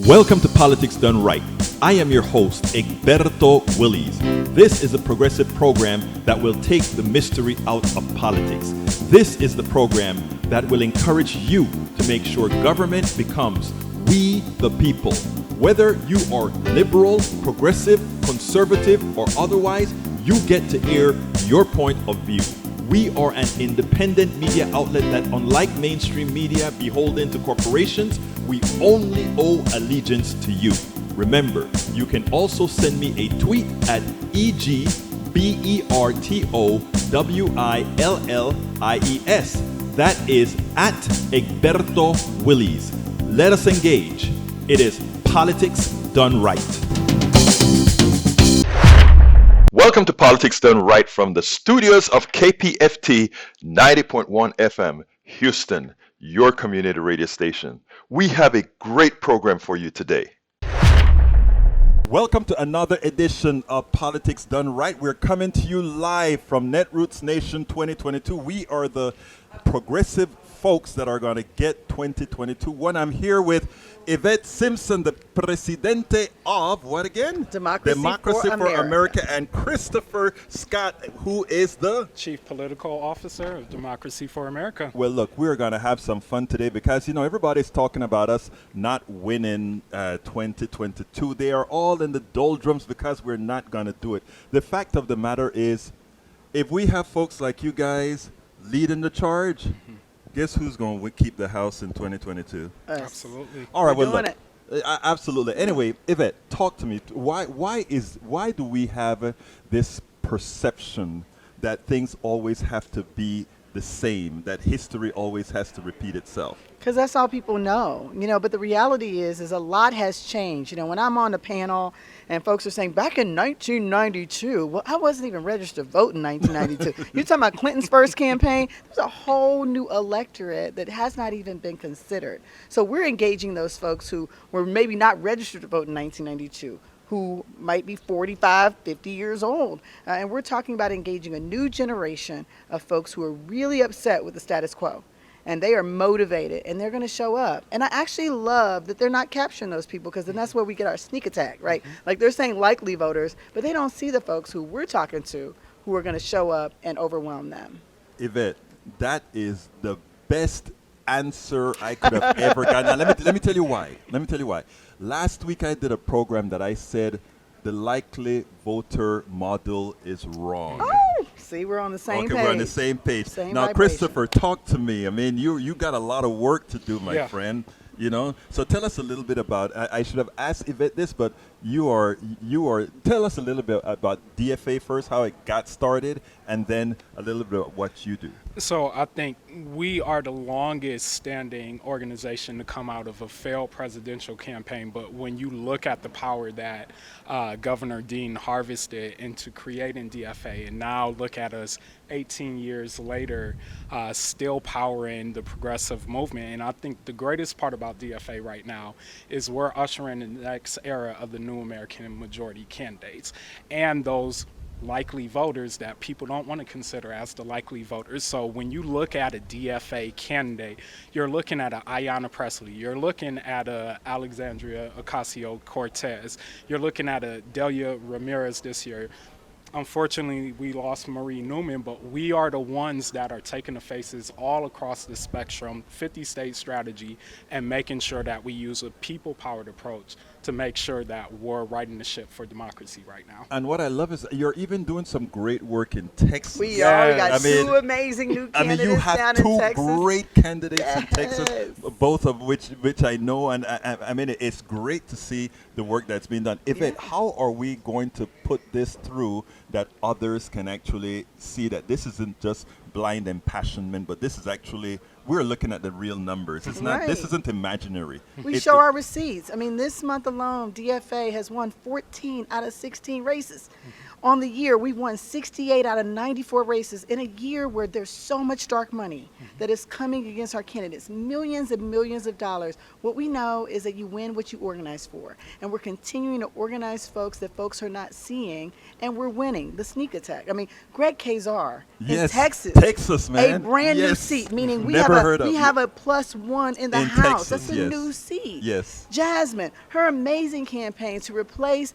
Welcome to Politics Done Right. I am your host, Egberto Willies. This is a progressive program that will take the mystery out of politics. This is the program that will encourage you to make sure government becomes we the people. Whether you are liberal, progressive, conservative, or otherwise, you get to air your point of view. We are an independent media outlet that, unlike mainstream media beholden to corporations, we only owe allegiance to you. Remember, you can also send me a tweet at EGBERTOWILLIES. That is at Egberto Willies. Let us engage. It is Politics Done Right. Welcome to Politics Done Right from the studios of KPFT 90.1 FM, Houston, your community radio station. We have a great program for you today. Welcome to another edition of Politics Done Right. We're coming to you live from Netroots Nation 2022. We are the progressive folks that are going to get 2022. One, I'm here with Yvette Simpson, the Presidente of, what again? Democracy for America. And Christopher Scott, who is the Chief Political Officer of Democracy for America. Well, look, we're going to have some fun today because, you know, everybody's talking about us not winning 2022. They are all in the doldrums because we're not going to do it. The fact of the matter is, if we have folks like you guys leading the charge, guess who's going to keep the house in 2022? Absolutely. All right, We're well, doing look, absolutely. Anyway, Yvette, talk to me. Why do we have this perception that things always have to be the same, that history always has to repeat itself? Because that's all people know, but the reality is a lot has changed. When I'm on the panel and folks are saying back in 1992, well, I wasn't even registered to vote in 1992. You're talking about Clinton's first campaign. There's a whole new electorate that has not even been considered. So we're engaging those folks who were maybe not registered to vote in 1992, who might be 45, 50 years old. And we're talking about engaging a new generation of folks who are really upset with the status quo. And they are motivated, and they're going to show up. And I actually love that they're not capturing those people, because then that's where we get our sneak attack, right? Like they're saying likely voters, but they don't see the folks who we're talking to who are going to show up and overwhelm them. Yvette, that is the best answer I could have ever gotten. Now, let me tell you why. Last week I did a program that I said the likely voter model is wrong. Oh, see, we're on the same page. Okay, we're on the same page. Same now, vibration. Christopher, talk to me. I mean, you got a lot of work to do, my friend. So tell us a little bit about. I should have asked Yvette this, but you are. Tell us a little bit about DFA first, how it got started, and then a little bit about what you do. So I think we are the longest standing organization to come out of a failed presidential campaign. But when you look at the power that Governor Dean harvested into creating DFA, and now look at us 18 years later, still powering the progressive movement. And I think the greatest part about DFA right now is we're ushering in the next era of the new American majority candidates and those likely voters that people don't want to consider as the likely voters. So when you look at a DFA candidate, you're looking at a Ayanna Pressley, you're looking at a Alexandria Ocasio-Cortez, you're looking at a Delia Ramirez this year. Unfortunately, we lost Marie Newman, but we are the ones that are taking the faces all across the spectrum, 50-state strategy, and making sure that we use a people-powered approach to make sure that we're righting the ship for democracy right now. And what I love is you're even doing some great work in Texas. We are. We got two amazing new candidates you have down in two Texas. great candidates in Texas, both of which I know, and I mean, it's great to see the work that's being done. Yvette, how are we going to put this through that others can actually see that this isn't just blind impassionment, but this is actually, we're looking at the real numbers. It's not. This isn't imaginary. We show our receipts. I mean, this month alone, DFA has won 14 out of 16 races. On the year, we've won 68 out of 94 races in a year where there's so much dark money that is coming against our candidates, millions and millions of dollars. What we know is that you win what you organize for. And we're continuing to organize folks that folks are not seeing, and we're winning the sneak attack. I mean, Greg Kazar in Texas, man. A brand new Yes. seat, meaning we Never heard of have a +1 in the In House. Texas, That's a yes. new seat. Yes. Jasmine, her amazing campaign to replace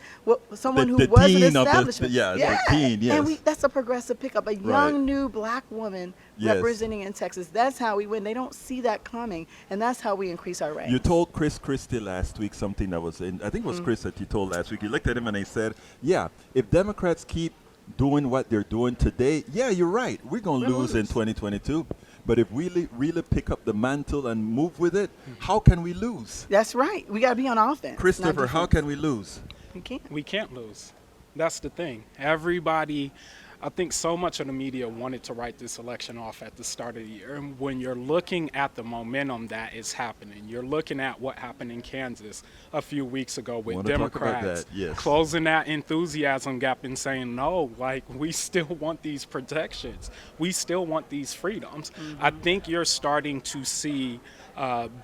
someone The who was an dean of the- establishment. the dean, yes. And that's a progressive pickup, a young, new black woman Yes. representing in Texas. That's how we win. They don't see that coming, and that's how we increase our ranks. You told Chris Christie last week something that was I think it was Chris that you told last week. You looked at him and he said, yeah, if Democrats keep doing what they're doing today, yeah, you're right. We're going to lose in 2022. But if we really pick up the mantle and move with it, how can we lose? That's right. We got to be on offense. Christopher, how can we lose? We can't. We can't lose. That's the thing. Everybody, I think so much of the media wanted to write this election off at the start of the year. And when you're looking at the momentum that is happening, you're looking at what happened in Kansas a few weeks ago with Wanna talk about Democrats that, yes. closing that enthusiasm gap and saying, no, like, we still want these protections. We still want these freedoms. I think you're starting to see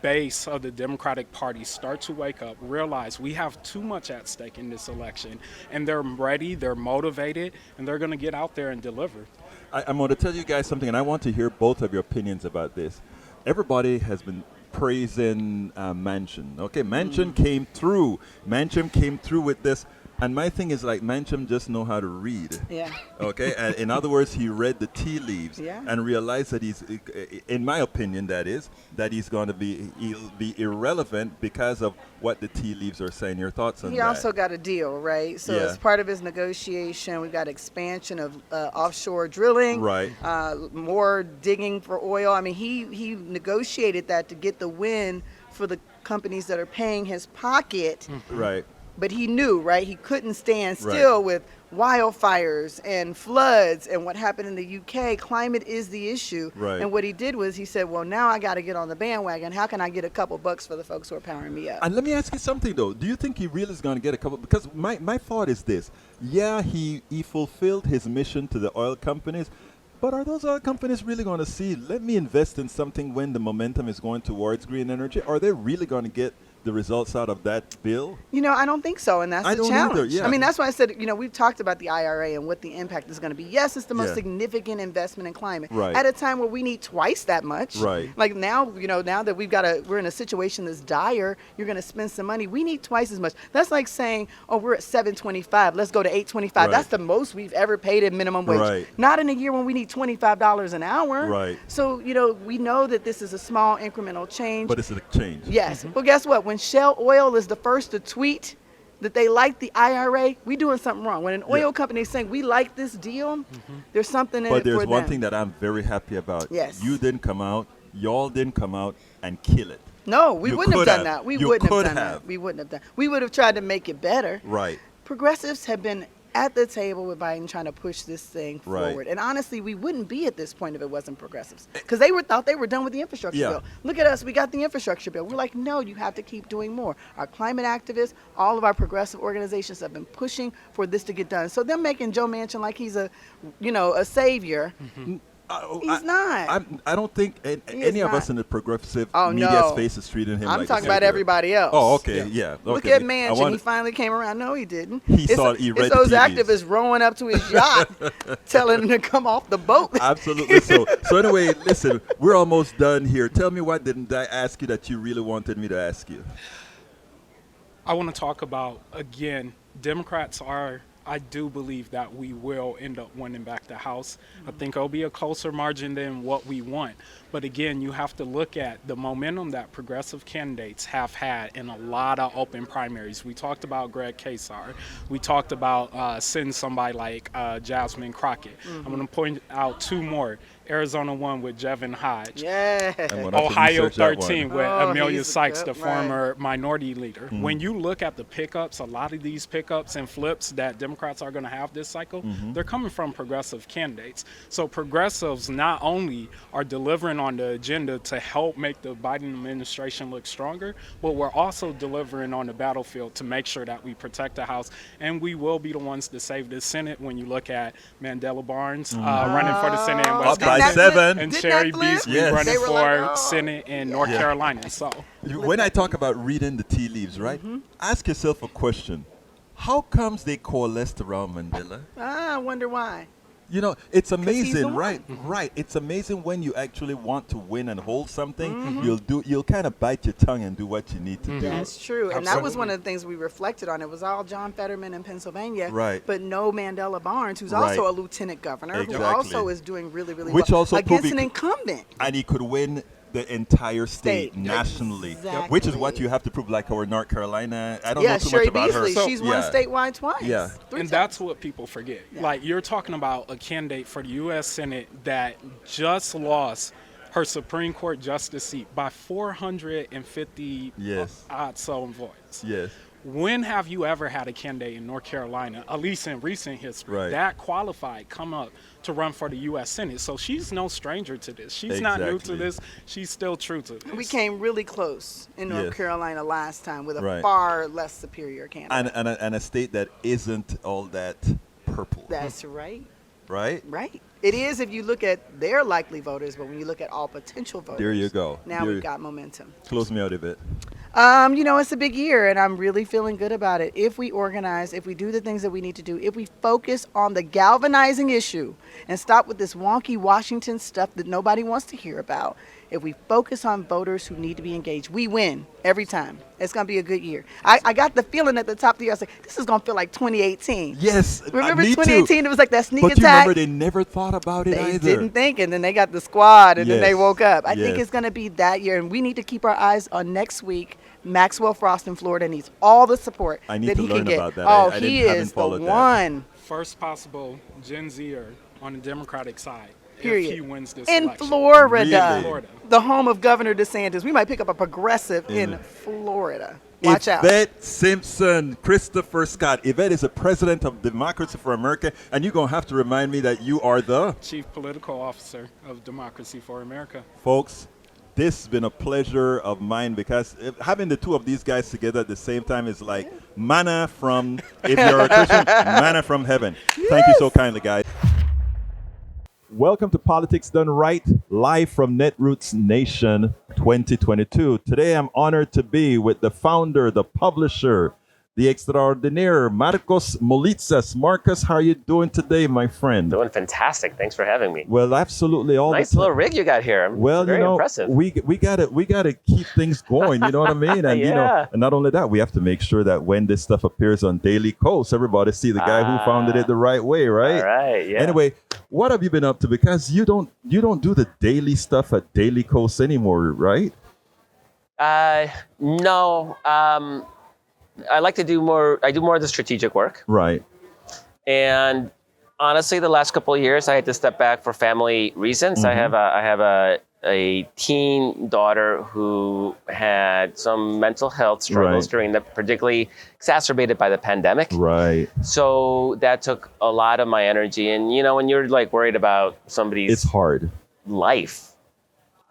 base of the Democratic Party start to wake up, realize we have too much at stake in this election, and they're ready, they're motivated, and they're going to get out there and deliver. I'm going to tell you guys something, and I want to hear both of your opinions about this. Everybody has been praising Manchin. Okay, Manchin came through. Manchin came through with this. And my thing is, like, Manchin just know how to read. Yeah. Okay? And in other words, he read the tea leaves and realized that he's, in my opinion, that he's going to he'll be irrelevant because of what the tea leaves are saying. Your thoughts on that? He also got a deal, right? So Yeah. as part of his negotiation, we've got expansion of offshore drilling, Right. More digging for oil. I mean, he negotiated that to get the win for the companies that are paying his pocket. Right. But he knew, right? He couldn't stand still with wildfires and floods and what happened in the UK. Climate is the issue. Right. And what he did was he said, well, now I got to get on the bandwagon. How can I get a couple bucks for the folks who are powering me up? And let me ask you something, though. Do you think he really is going to get a couple? Because my thought is this. Yeah, he fulfilled his mission to the oil companies. But are those oil companies really going to see, let me invest in something when the momentum is going towards green energy? Are they really going to get the results out of that bill? You know, I don't think so, and that's I the don't challenge. either, yeah. I mean, that's why I said, you know, we've talked about the IRA and what the impact is going to be. Yes, it's the most Yeah. significant investment in climate. Right. At a time where we need twice that much. Right. Like now, you know, now that we're in a situation that's dire, you're going to spend some money. We need twice as much. That's like saying, oh, we're at $7.25, let's go to $8.25. Right. That's the most we've ever paid in minimum wage. Right. Not in a year when we need $25 an hour. Right. So, you know, we know that this is a small incremental change. But it's a change. Yes. Well, guess what? When Shell Oil is the first to tweet that they like the IRA, we doing something wrong. When an oil company is saying we like this deal, there's something in But it for there's one them. thing that I'm very happy about. Yes. You didn't come out, y'all didn't come out and kill it. No, we You wouldn't have could done have. that. We You wouldn't could have done have. that. We wouldn't have done. We would have tried to make it better. Right. Progressives have been at the table with Biden trying to push this thing Right. forward. And honestly, we wouldn't be at this point if it wasn't progressives. Because thought they were done with the infrastructure Yeah. bill. Look at us, we got the infrastructure bill. We're like, no, you have to keep doing more. Our climate activists, all of our progressive organizations have been pushing for this to get done. So them making Joe Manchin like he's a savior. He's not. I don't think any of us in the progressive Oh, media no. space is treating him I'm like talking a about savior. everybody else. Oh, okay, yeah. Look okay. at Manchin. He finally came around. No, he didn't. He it's saw it. He read it's the those TVs. activists rowing up to his yacht, telling him to come off the boat. Absolutely. So anyway, listen, we're almost done here. Tell me, what didn't I ask you that you really wanted me to ask you? I want to talk about, again, Democrats are, I do believe that we will end up winning back the House. I think it'll be a closer margin than what we want. But again, you have to look at the momentum that progressive candidates have had in a lot of open primaries. We talked about Greg Kazar. We talked about sending somebody like Jasmine Crockett. I'm going to point out two more. Arizona won with Jevin Hodge. Yeah. Ohio 13 with Oh, Amelia he's Sykes, the good, right. former minority leader. When you look at the pickups, a lot of these pickups and flips that Democrats are going to have this cycle, they're coming from progressive candidates. So progressives not only are delivering on the agenda to help make the Biden administration look stronger, but we're also delivering on the battlefield to make sure that we protect the House. And we will be the ones to save the Senate when you look at Mandela Barnes running for the Senate in Up Wisconsin. by 7. And Didn't Cherry that flip? Beasley Yes. running They were for like, oh, Senate in North Carolina. So When I talk about reading the tea leaves, right? Ask yourself a question. How comes they coalesced around Mandela? I wonder why. You know, it's he's the amazing, one. right? Right. It's amazing when you actually want to win and hold something, you'll kind of bite your tongue and do what you need to do. That's true. And that was Absolutely. one of the things we reflected on. It was all John Fetterman in Pennsylvania. Right. But no Mandela Barnes, who's Right. also a lieutenant governor, who Exactly. also is doing really, really Which well also against proved an he- incumbent. And he could win the entire state State. nationally, Exactly. which is what you have to prove, like our North Carolina. I don't Yeah, know too Sherry much about Beasley. her. She's won statewide twice. Yeah. 3 and times. that's what people forget. Like, you're talking about a candidate for the U.S. Senate that just lost her Supreme Court justice seat by 450 Yes. odd some votes. Yes. When have you ever had a candidate in North Carolina, at least in recent history, Right. that qualified come up to run for the U.S. Senate? So she's no stranger to this. She's not new to Exactly. this. She's still true to this. We came really close in North Yes. Carolina last time with a Right. far less superior candidate. And a state that isn't all that purple, That's right. right? Right. It is if you look at their likely voters, but when you look at all potential voters, There you go. now we've got momentum. Close me out a bit. It's a big year, and I'm really feeling good about it. If we organize, if we do the things that we need to do, if we focus on the galvanizing issue and stop with this wonky Washington stuff that nobody wants to hear about, if we focus on voters who need to be engaged, we win every time. It's going to be a good year. I got the feeling at the top of the year, I was like, this is going to feel like 2018. Yes. Remember me 2018? Too. It was like that sneak But you attack. remember they never thought about it They either. didn't think, and then they got the squad, and then they Yes. woke up. I think Yes. it's going to be that year, and we need to keep our eyes on next week. Maxwell Frost in Florida needs all the support I need that to he learn can get. about that. Oh, I he haven't is the followed that. one. First possible Gen Zer on the Democratic side. Period. If he wins this In election. Florida, Really? Florida. the home of Governor DeSantis. We might pick up a progressive in Florida. Watch out. Yvette Simpson, Christopher Scott. Yvette is the president of Democracy for America, and you're going to have to remind me that you are the... Chief Political Officer of Democracy for America. Folks, this has been a pleasure of mine because having the two of these guys together at the same time is like manna from, if you're a Christian, manna from heaven. Thank you so kindly, guys. Welcome to Politics Done Right, live from Netroots Nation 2022. Today I'm honored to be with the founder, the publisher, the extraordinaire Marcos Molitsas. Marcos, how are you doing today, my friend? Doing fantastic. Thanks for having me. Well, absolutely. All Nice the time. little rig you got here. Well, Very impressive. we gotta keep things going. You know what I mean? And Yeah. and not only that, we have to make sure that when this stuff appears on Daily Kos, everybody see the guy who founded it the right way, right? All right. Yeah. Anyway, what have you been up to? Because you don't do the daily stuff at Daily Kos anymore, right? No. I like to do more. I do more of the strategic work. Right. And honestly, the last couple of years, I had to step back for family reasons. I have a teen daughter who had some mental health struggles Right. during the, particularly exacerbated by the pandemic. Right. So that took a lot of my energy. And when you're like worried about somebody's It's hard. life.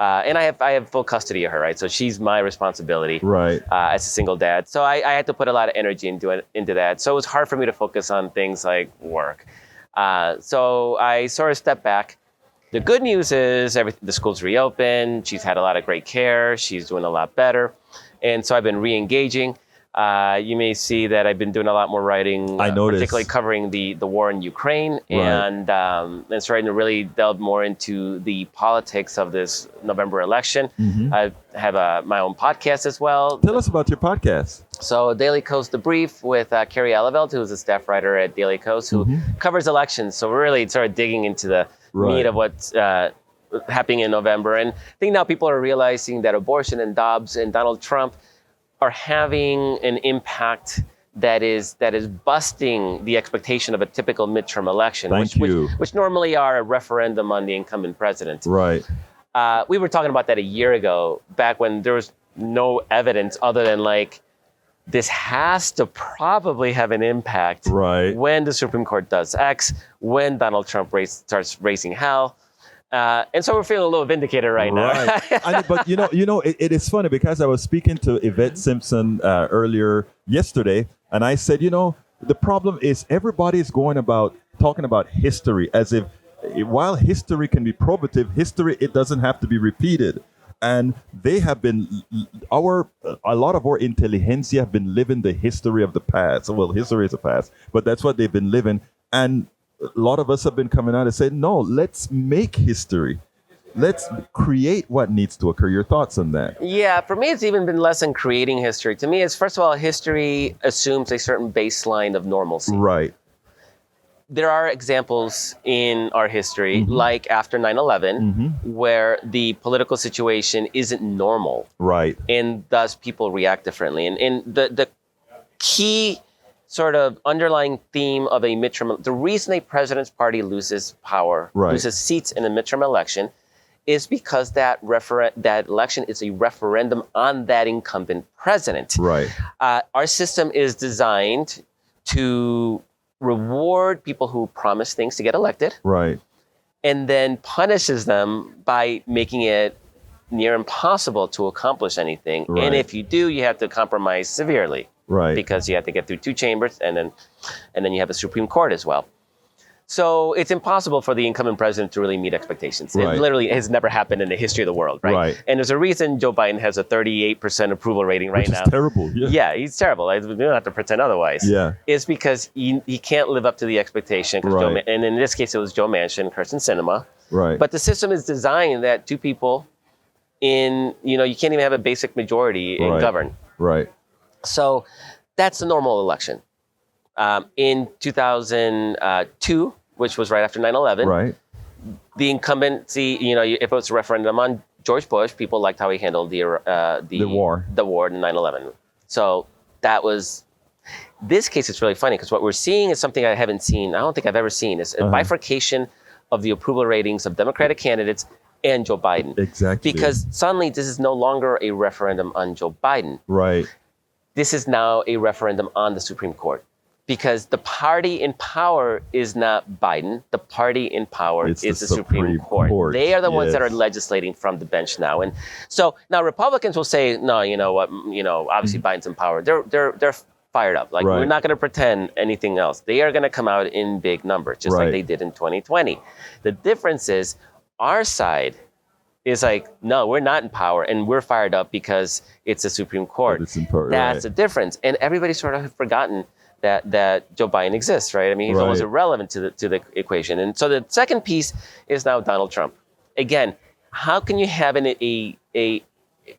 And I have full custody of her, right? So she's my responsibility Right. as a single dad. So I had to put a lot of energy into that. So it was hard for me to focus on things like work. So I sort of stepped back. The good news is the school's reopened. She's had a lot of great care. She's doing a lot better. And so I've been re-engaging. You may see that I've been doing a lot more writing, I noticed. particularly covering the war in Ukraine, and starting to really delve more into the politics of this November election. I have my own podcast as well. Tell us about your podcast. So Daily Kos The Brief with Carrie Eleveld, who's a staff writer at Daily Kos, who covers elections. So we're really sort of digging into the meat of what's happening in November. And I think now people are realizing that abortion and Dobbs and Donald Trump are having an impact that is busting the expectation of a typical midterm election, which normally are a referendum on the incumbent president. Right. We were talking about that a year ago, back when there was no evidence other than like, this has to probably have an impact when the Supreme Court does X, when Donald Trump starts raising hell. And so we're feeling a little vindicated right now. But it is funny because I was speaking to Yvette Simpson earlier yesterday, and I said, the problem is everybody's going about talking about history as if while history can be probative, it doesn't have to be repeated. And they have been, a lot of our intelligentsia have been living the history of the past. Well, history is the past, but that's what they've been living. And a lot of us have been coming out and saying, no, let's make history. Let's create what needs to occur. Your thoughts on that? Yeah, for me, it's even been less than creating history. To me, it's, first of all, history assumes a certain baseline of normalcy. Right. There are examples in our history, like after 9/11, where the political situation isn't normal. Right. And thus people react differently. And the key sort of underlying theme of a midterm, the reason a president's party loses power, loses seats in a midterm election, is because that election is a referendum on that incumbent president. Right. Our system is designed to reward people who promise things to get elected. Right. And then punishes them by making it near impossible to accomplish anything. Right. And if you do, you have to compromise severely. Right. Because you have to get through two chambers and then you have the Supreme Court as well. So it's impossible for the incumbent president to really meet expectations. It literally has never happened in the history of the world, right? And there's a reason Joe Biden has a 38% approval rating right now. Which is terrible. Yeah, he's terrible. We don't have to pretend otherwise. Yeah. It's because he can't live up to the expectation. And in this case, it was Joe Manchin and Kirsten Sinema. Right. But the system is designed that two people you can't even have a basic majority and govern. Right. So that's the normal election. In 2002, which was right after 9/11, the incumbency, if it was a referendum on George Bush, people liked how he handled the war in 9/11. So that was, this case is really funny because what we're seeing is something I don't think I've ever seen, is a bifurcation of the approval ratings of Democratic candidates and Joe Biden. Exactly. Because suddenly this is no longer a referendum on Joe Biden. Right. This is now a referendum on the Supreme Court. Because the party in power is not Biden. The party in power is the Supreme Court. They are the ones that are legislating from the bench now. And so now Republicans will say, no, you know what, obviously Biden's in power. They're fired up. Like, we're not going to pretend anything else. They are going to come out in big numbers, just like they did in 2020. The difference is our side is like, no, we're not in power, and we're fired up because it's the Supreme Court. That's the difference. And everybody sort of has forgotten that Joe Biden exists, right? I mean, he's almost irrelevant to the equation. And so the second piece is now Donald Trump. Again, how can you have a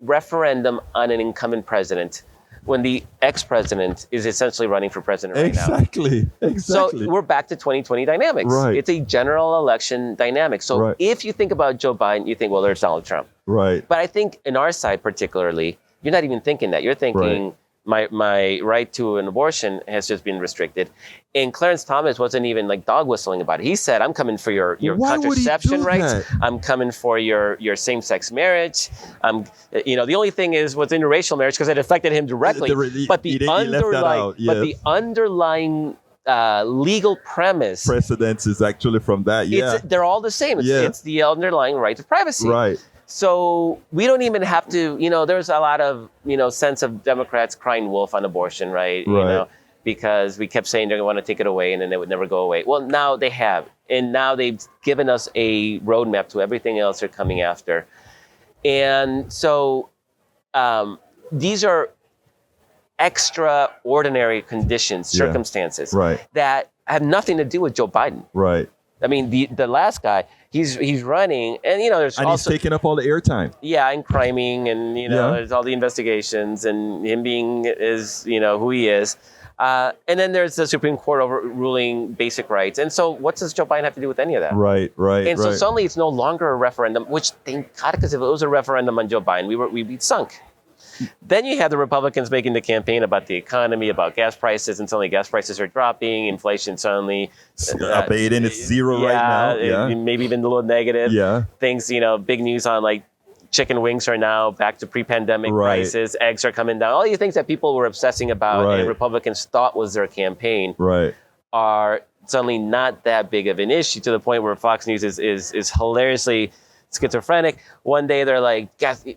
referendum on an incumbent president when the ex-president is essentially running for president right now? Exactly. So we're back to 2020 dynamics. Right. It's a general election dynamic. So if you think about Joe Biden, you think, well, there's Donald Trump. Right. But I think in our side particularly, you're not even thinking that. You're thinking, my right to an abortion has just been restricted. And Clarence Thomas wasn't even like dog whistling about it. He said, I'm coming for your contraception rights. I'm coming for your same-sex marriage. The only thing is what's interracial marriage, because it affected him directly. But the underlying legal precedence is actually from that. They're all the same. It's the underlying right to privacy. Right. So we don't even have to, there's a lot of, sense of Democrats crying wolf on abortion, right? Because we kept saying they're going to want to take it away and then they would never go away. Well, now they have. And now they've given us a roadmap to everything else they're coming after. And so these are extraordinary conditions, circumstances that have nothing to do with Joe Biden. Right. I mean, the last guy, he's running, and there's also, he's taking up all the airtime. Yeah, and criming, and there's all the investigations, and him being who he is, and then there's the Supreme Court overruling basic rights. And so, what does Joe Biden have to do with any of that? Right. And so suddenly, it's no longer a referendum. Which thank God, because if it was a referendum on Joe Biden, we'd be sunk. Then you have the Republicans making the campaign about the economy, about gas prices, and suddenly gas prices are dropping, inflation suddenly abating, it's zero right now. Yeah, maybe even a little negative. Yeah. Things, big news on like chicken wings are now back to pre-pandemic prices. Eggs are coming down. All these things that people were obsessing about and Republicans thought was their campaign are suddenly not that big of an issue, to the point where Fox News is hilariously schizophrenic. One day they're like,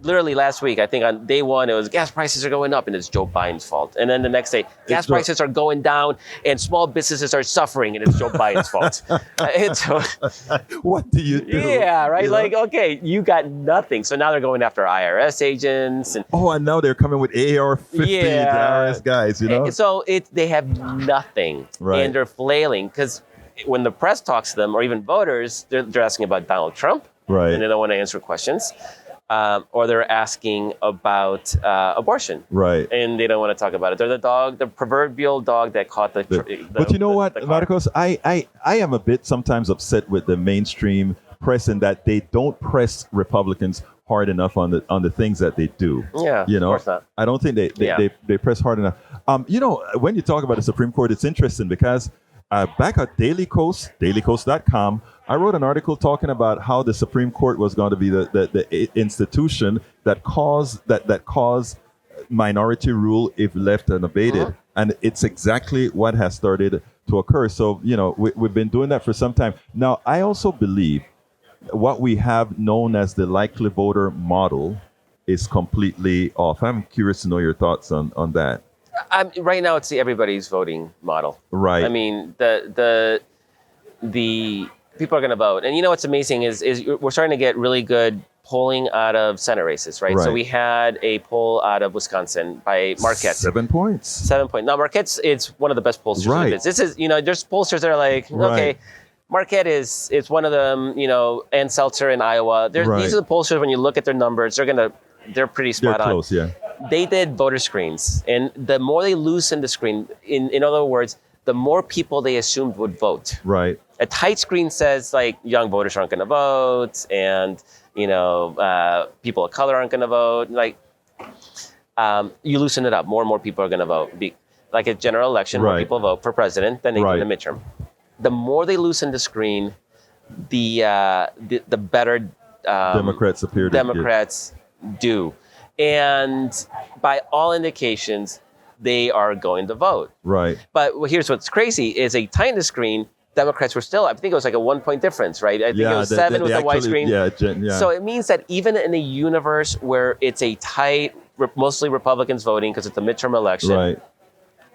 literally last week, I think on day one, it was gas prices are going up and it's Joe Biden's fault. And then the next day, gas prices are going down and small businesses are suffering and it's Joe Biden's fault. What do you do? Yeah, right? Like, okay, you got nothing. So now they're going after IRS agents. And now they're coming with AR-15, the IRS guys, So they have nothing. And they're flailing because when the press talks to them, or even voters, they're asking about Donald Trump. And they don't want to answer questions. Or they're asking about abortion. And they don't want to talk about it. They're the proverbial dog that caught the But you know what, Marcos? I am a bit sometimes upset with the mainstream press in that they don't press Republicans hard enough on the things that they do. Yeah, of course not. I don't think they press hard enough. When you talk about the Supreme Court, it's interesting because back at dailycoast.com, I wrote an article talking about how the Supreme Court was going to be the institution that caused minority rule if left unabated. And it's exactly what has started to occur. So, we've been doing that for some time. Now, I also believe what we have known as the likely voter model is completely off. I'm curious to know your thoughts on that. Right now, it's the everybody's voting model. Right. I mean, the people are going to vote. And what's amazing is we're starting to get really good polling out of Senate races, right? So we had a poll out of Wisconsin by Marquette. 7 points. 7 points. Now, Marquette's, it's one of the best pollsters. This is, there's pollsters that are like, okay, Marquette is one of them, and Seltzer in Iowa. These are the pollsters, when you look at their numbers, they're pretty spot on. They're close, yeah. They did voter screens, and the more they loosen the screen, in other words, the more people they assumed would vote. Right. A tight screen says like young voters aren't going to vote, and people of color aren't going to vote. Like you loosen it up, more and more people are going to vote. Like a general election, more people vote for president than they do in the midterm. The more they loosen the screen, the better Democrats appear to Democrats do. And by all indications, they are going to vote. Right. But here's what's crazy is a tighten the screen, Democrats were still, I think it was like a 1 point difference, right? I think it was 7 with the white screen. So it means that even in a universe where it's a tight, mostly Republicans voting because it's a midterm election,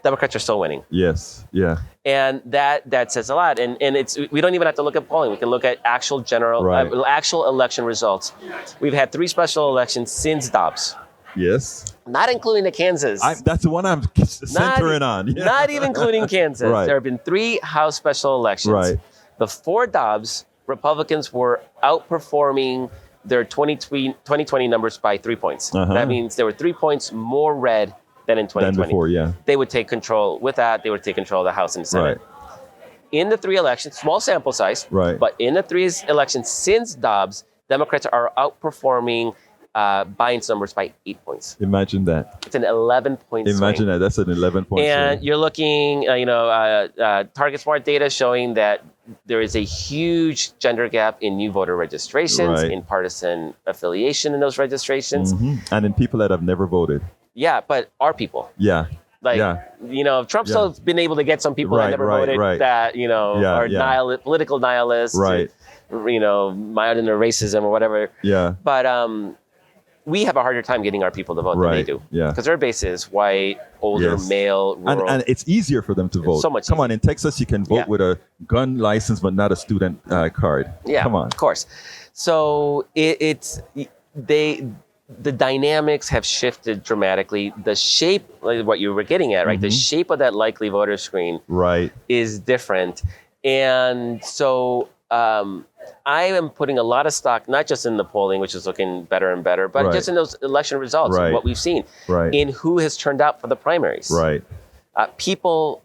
Democrats are still winning. Yes. Yeah. And that says a lot. And we don't even have to look at polling. We can look at actual actual election results. We've had 3 special elections since Dobbs. Yes. Not including the Kansas. That's the one I'm centering on. Yeah. Not even including Kansas. There have been 3 House special elections. Right. Before Dobbs, Republicans were outperforming their 2020 numbers by 3 points. That means there were 3 points more red than in 2020. Than before, They would take control. With that, they would take control of the House and the Senate. In the 3 elections, small sample size, but in the 3 elections since Dobbs, Democrats are outperforming Biden's numbers by 8 points. Imagine that. It's an 11-point swing. Imagine that. That's an 11-point swing. And you're looking, Target Smart data showing that there is a huge gender gap in new voter registrations, in partisan affiliation in those registrations. And in people that have never voted. Yeah, but our people. Yeah. Trump's still been able to get some people that never voted that, are political nihilists. Mild in their racism or whatever. Yeah. But we have a harder time getting our people to vote than they do. Yeah. Because their base is white, older, male, rural. And it's easier for them to vote. So much Come on, in Texas, you can vote with a gun license, but not a student card. Yeah. Come on. Of course. So the dynamics have shifted dramatically. The shape, like what you were getting at, right? The shape of that likely voter screen is different. And so I am putting a lot of stock, not just in the polling, which is looking better and better, but just in those election results, what we've seen, in who has turned out for the primaries. People,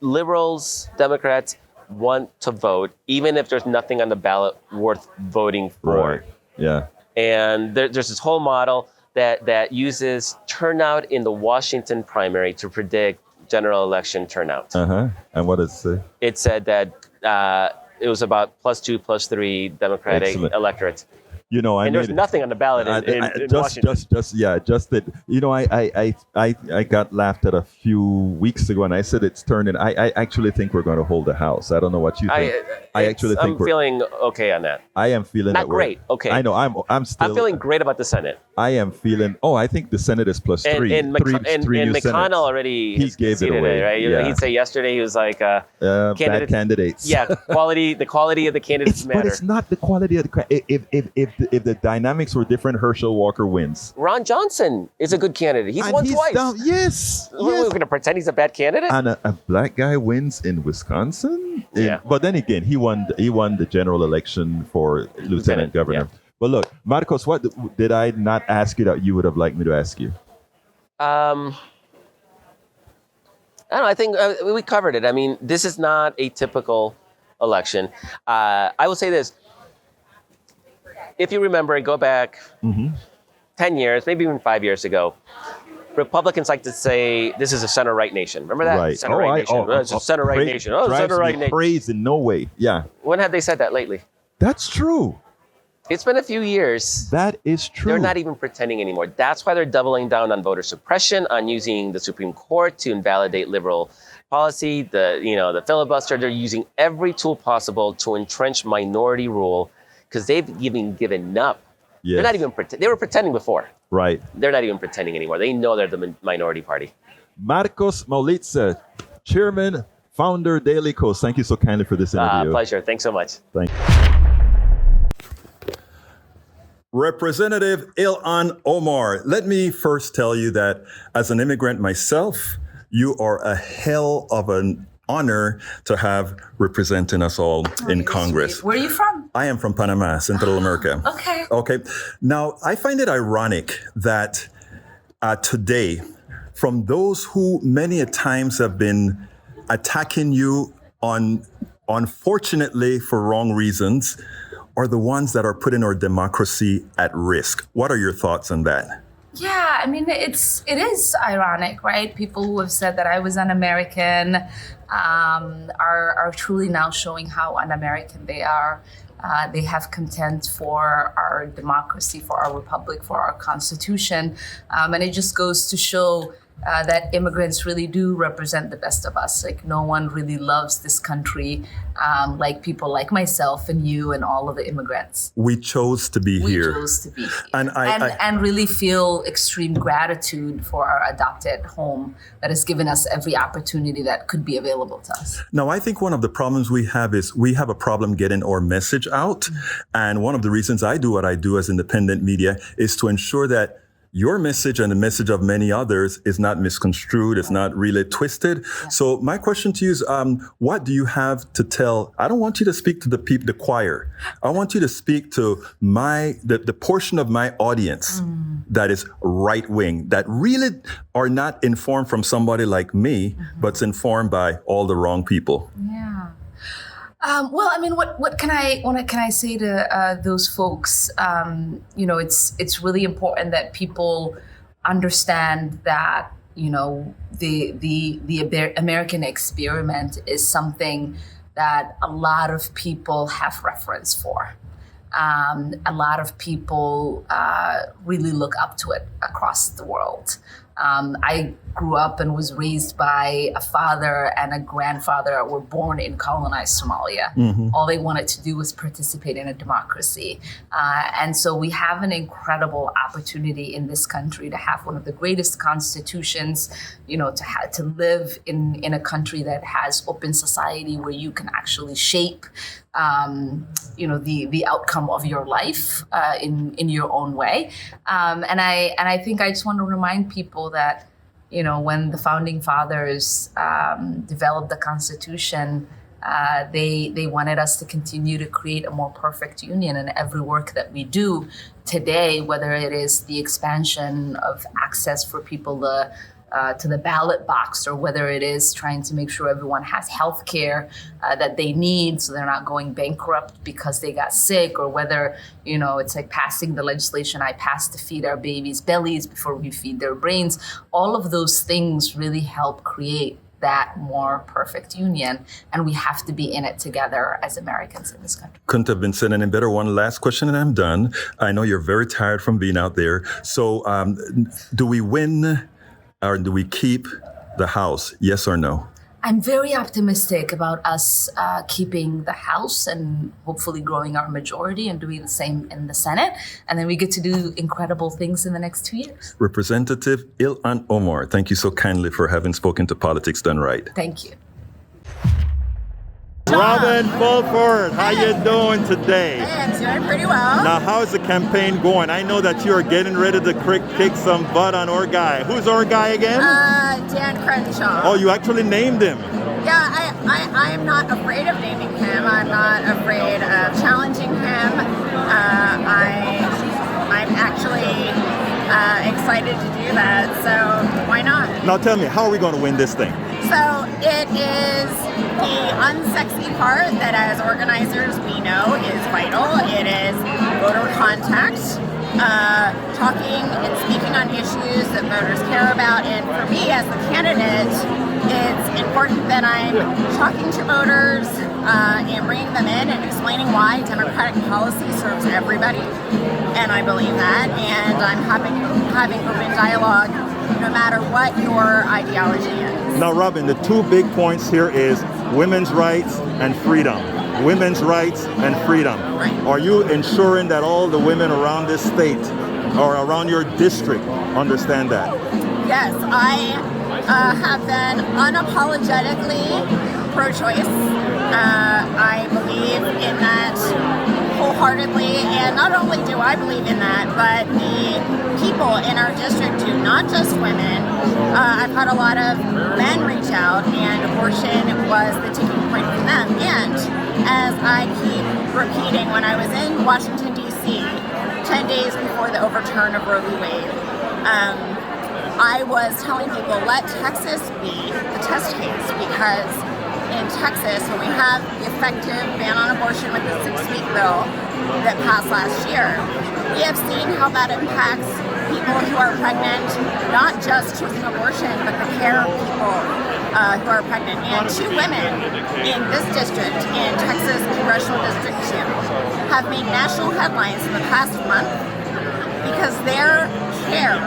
liberals, Democrats, want to vote, even if there's nothing on the ballot worth voting for. Yeah. And there's this whole model that uses turnout in the Washington primary to predict general election turnout. And what does it say? It said that it was about +2, +3 Democratic Excellent. electorate. You know, And there's nothing on the ballot in Washington. Just that. You know, I got laughed at a few weeks ago, and I said it's turning. I actually think we're going to hold the House. I don't know what you think. I'm feeling okay on that. I am feeling not that great. Okay. I know. I'm still. I'm feeling great about the Senate. I am feeling. Oh, I think the Senate is +3. And McConnell already he gave it away, right? Yeah. He'd say yesterday he was like bad candidates. Yeah, the quality of the candidates matter. But it's not the quality of the. If the dynamics were different, Herschel Walker wins. Ron Johnson is a good candidate. He's won twice. Yes. We're going to pretend he's a bad candidate? And a black guy wins in Wisconsin. Yeah. But then again, he won the general election for lieutenant governor. Yeah. But look, Marcos, what did I not ask you that you would have liked me to ask you? I don't know. I think we covered it. I mean, this is not a typical election. I will say this. If you remember, go back 10 years, maybe even 5 years ago, Republicans like to say this is a center-right nation. Remember that? Right. Center-right nation. It's a center-right nation. Oh, center-right nation. Praise in no way. Yeah. When have they said that lately? That's true. It's been a few years. That is true. They're not even pretending anymore. That's why they're doubling down on voter suppression, on using the Supreme Court to invalidate liberal policy, the filibuster. They're using every tool possible to entrench minority rule because they've even given up. Yes. They're not even they were pretending before. Right. They're not even pretending anymore. They know they're the minority party. Marcos Maulitza, Chairman, Founder, Daily Kos. Thank you so kindly for this interview. Pleasure. Thanks so much. Thank you. Representative Ilhan Omar, let me first tell you that as an immigrant myself, you are a hell of an honor to have representing us all in Congress. Sweet. Where are you from? I am from Panama, Central America. Okay. Now, I find it ironic that today, from those who many a times have been attacking you unfortunately for wrong reasons, are the ones that are putting our democracy at risk. What are your thoughts on that? Yeah, I mean, it is ironic, right? People who have said that I was un-American are truly now showing how un-American they are. They have contempt for our democracy, for our republic, for our Constitution. And it just goes to show that immigrants really do represent the best of us. Like, no one really loves this country like people like myself and you and all of the immigrants. We chose to be here. We chose to be here. And really feel extreme gratitude for our adopted home that has given us every opportunity that could be available to us. Now, I think one of the problems we have is we have a problem getting our message out. Mm-hmm. And one of the reasons I do what I do as independent media is to ensure that your message and the message of many others is not misconstrued, it's not really twisted. Yeah. So my question to you is, what do you have to tell? I don't want you to speak to the choir. I want you to speak to the portion of my audience that is right wing, that really are not informed from somebody like me, but's informed by all the wrong people. Yeah. Well, I mean, what can I say to those folks? It's really important that people understand that the American experiment is something that a lot of people have reference for. A lot of people really look up to it across the world. I grew up and was raised by a father and a grandfather that were born in colonized Somalia. Mm-hmm. All they wanted to do was participate in a democracy. And so we have an incredible opportunity in this country to have one of the greatest constitutions, to live in a country that has open society where you can actually shape the outcome of your life in your own way. And I think I just want to remind people that, when the founding fathers developed the Constitution, they wanted us to continue to create a more perfect union. And every work that we do today, whether it is the expansion of access for people to to the ballot box, or whether it is trying to make sure everyone has health care that they need so they're not going bankrupt because they got sick, or whether, it's like passing the legislation I passed to feed our babies' bellies before we feed their brains. All of those things really help create that more perfect union, and we have to be in it together as Americans in this country. Couldn't have been said any better. One last question and I'm done. I know you're very tired from being out there. So do we win or do we keep the House? Yes or no? I'm very optimistic about us keeping the House and hopefully growing our majority and doing the same in the Senate. And then we get to do incredible things in the next 2 years. Representative Ilhan Omar, thank you so kindly for having spoken to Politics Done Right. Thank you. Robin Fulford, how you doing today? Hey, I'm doing pretty well. Now, how is the campaign going? I know that you are getting ready to kick some butt on our guy. Who's our guy again? Dan Crenshaw. Oh, you actually named him. Yeah, I am not afraid of naming him. I'm not afraid of challenging him. I'm actually excited to do that, so why not? Now tell me, how are we going to win this thing? So it is the unsexy part that as organizers we know is vital. It is voter contact, talking and speaking on issues that voters care about. And for me as the candidate, it's important that I'm talking to voters and bringing them in and explaining why Democratic policy serves everybody. And I believe that. And I'm having open dialogue no matter what your ideology is. Now, Robin, the two big points here is women's rights and freedom. Women's rights and freedom. Right. Are you ensuring that all the women around this state or around your district understand that? Yes, I have been unapologetically pro-choice. I believe in that wholeheartedly, and not only do I believe in that, but the people in our district do, not just women. I've had a lot of men reach out, and abortion was the tipping point for them. And as I keep repeating, when I was in Washington, D.C., 10 days before the overturn of Roe v. Wade, I was telling people, let Texas be the test case, because in Texas, when we have the effective ban on abortion with the 6-week bill that passed last year, we have seen how that impacts people who are pregnant, not just choosing abortion, but the care of people who are pregnant. And 2 women in this district, in Texas Congressional District 2, have made national headlines in the past month because their care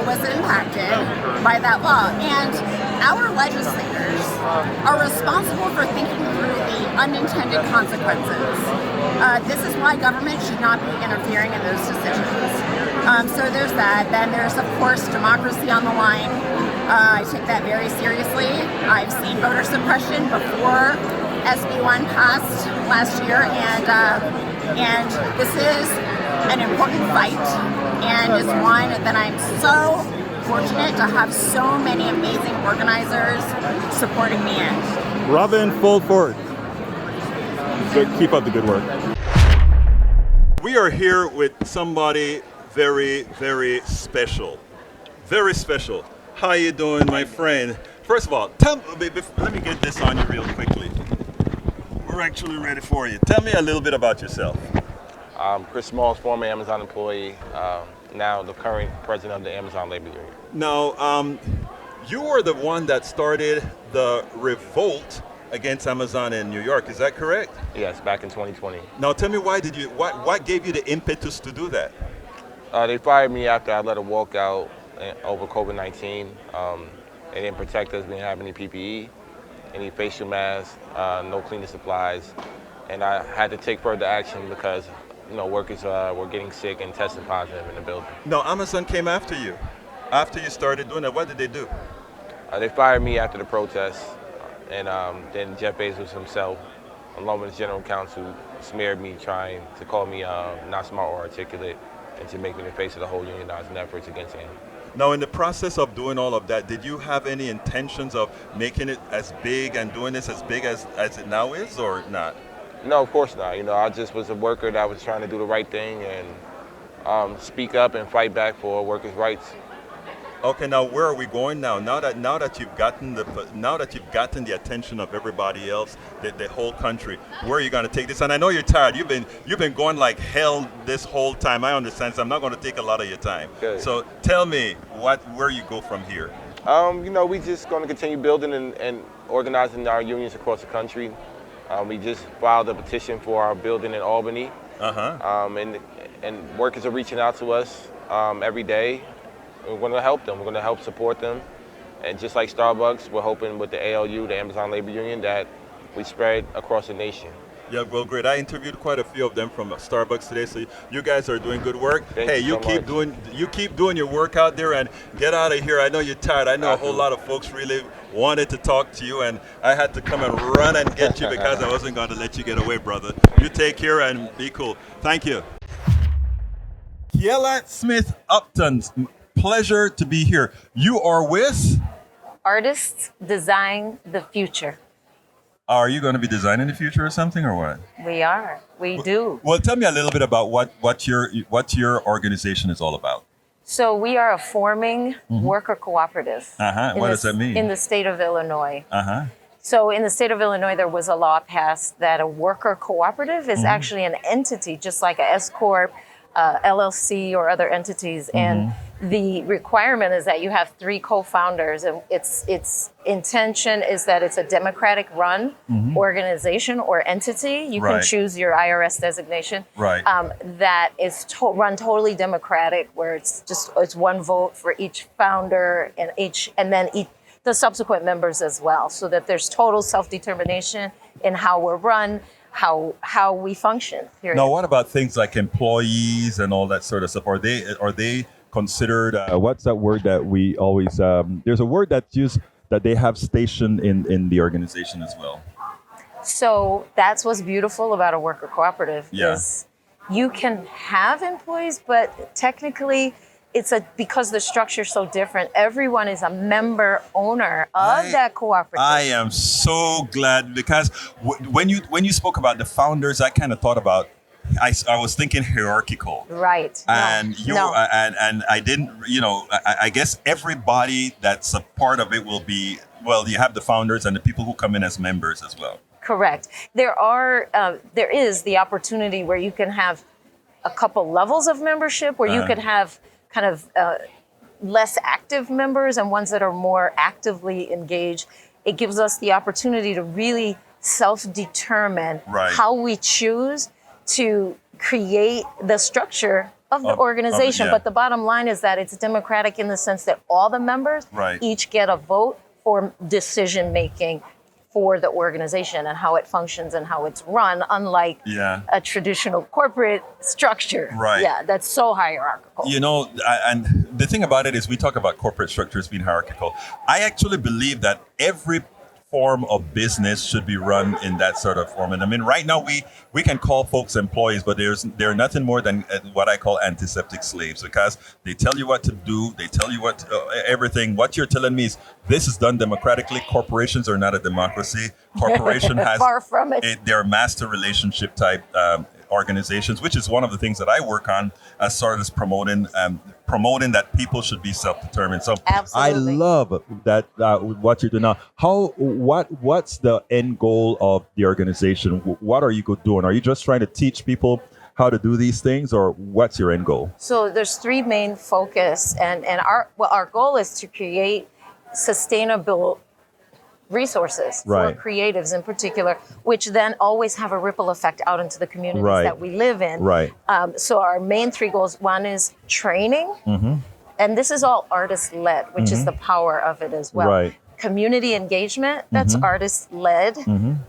was impacted by that law. And our legislators are responsible for thinking through the unintended consequences. This is why government should not be interfering in those decisions. So there's that. Then there's, of course, democracy on the line. I take that very seriously. I've seen voter suppression before SB 1 passed last year, and this is an important fight, and is one that I'm so fortunate to have so many amazing organizers supporting me in. Robin Fulford. Good, keep up the good work. We are here with somebody very, very special. Very special. How you doing, my friend? First of all, let me get this on you real quickly. We're actually ready for you. Tell me a little bit about yourself. Chris Smalls, former Amazon employee, now the current president of the Amazon Labor Union. Now, you were the one that started the revolt against Amazon in New York, is that correct? Yes, back in 2020. Now tell me, what gave you the impetus to do that? They fired me after I let a walkout over COVID-19. They didn't protect us, we didn't have any PPE, any facial masks, no cleaning supplies, and I had to take further action because workers were getting sick and testing positive in the building. No, Amazon came after you. After you started doing that, what did they do? They fired me after the protests, and then Jeff Bezos himself, along with his general counsel, smeared me, trying to call me not smart or articulate, and to make me the face of the whole unionizing efforts against him. Now, in the process of doing all of that, did you have any intentions of making it as big and doing this as big as it now is, or not? No, of course not. I just was a worker that was trying to do the right thing and speak up and fight back for workers' rights. Okay, now where are we going now? Now that you've gotten the attention of everybody else, the whole country, where are you going to take this? And I know you're tired. You've been going like hell this whole time. I understand. So I'm not going to take a lot of your time. Good. So tell me where you go from here. We just going to continue building and organizing our unions across the country. We just filed a petition for our building in Albany. And workers are reaching out to us every day. We're going to help them. We're going to help support them. And just like Starbucks, we're hoping with the ALU, the Amazon Labor Union, that we spread across the nation. Yeah, well, great. I interviewed quite a few of them from Starbucks today, so you guys are doing good work. Thank you so much. You keep doing your work out there and get out of here. I know you're tired. I know a whole lot of folks really wanted to talk to you, and I had to come and run and get you because I wasn't going to let you get away, brother. You take care and be cool. Thank you. Kiela Smith Upton, pleasure to be here. You are with? Artists design the future. Are you going to be designing the future or something, or what? We are. We do. Well, tell me a little bit about what your organization is all about. So we are a forming worker cooperative. What does that mean? In the state of Illinois. So in the state of Illinois, there was a law passed that a worker cooperative is actually an entity, just like a S Corp, LLC, or other entities. And the requirement is that you have 3 co-founders, and its intention is that it's a democratic run organization or entity. You can choose your IRS designation. That is run totally democratic, where it's one vote for each founder and then the subsequent members as well, so that there's total self-determination in how we're run, how we function. Period. Now, what about things like employees and all that sort of stuff? Are they considered, what's that word that we always, there's a word that's used that they have stationed in the organization as well. So that's what's beautiful about a worker cooperative is you can have employees, but technically because the structure is so different, everyone is a member owner of that cooperative. I am so glad because when you spoke about the founders, I kind of thought about, I was thinking hierarchical. Right. And and I didn't, I guess everybody that's a part of it will be, well, you have the founders and the people who come in as members as well. Correct. There is the opportunity where you can have a couple levels of membership, where you could have kind of less active members and ones that are more actively engaged. It gives us the opportunity to really self-determine how we choose to create the structure of the organization. But the bottom line is that it's democratic in the sense that all the members each get a vote for decision making for the organization and how it functions and how it's run, unlike a traditional corporate structure. Yeah, that's so hierarchical. And the thing about it is we talk about corporate structures being hierarchical. I actually believe that every form of business should be run in that sort of form. And I mean, right now we can call folks employees, but they're nothing more than what I call antiseptic slaves, because they tell you what to do, they tell you everything. What you're telling me is this is done democratically. Corporations are not a democracy. Corporation has far from it. They're master relationship type organizations, which is one of the things that I work on as sort of promoting that people should be self-determined. So absolutely. I love that what you're doing now. What's the end goal of the organization? What are you doing? Are you just trying to teach people how to do these things, or what's your end goal? So there's 3 main focus, and our goal is to create sustainable resources for creatives in particular, which then always have a ripple effect out into the communities that we live in. So our main 3 goals, one is training, and this is all artist-led, which is the power of it as well. Community engagement, that's artist-led,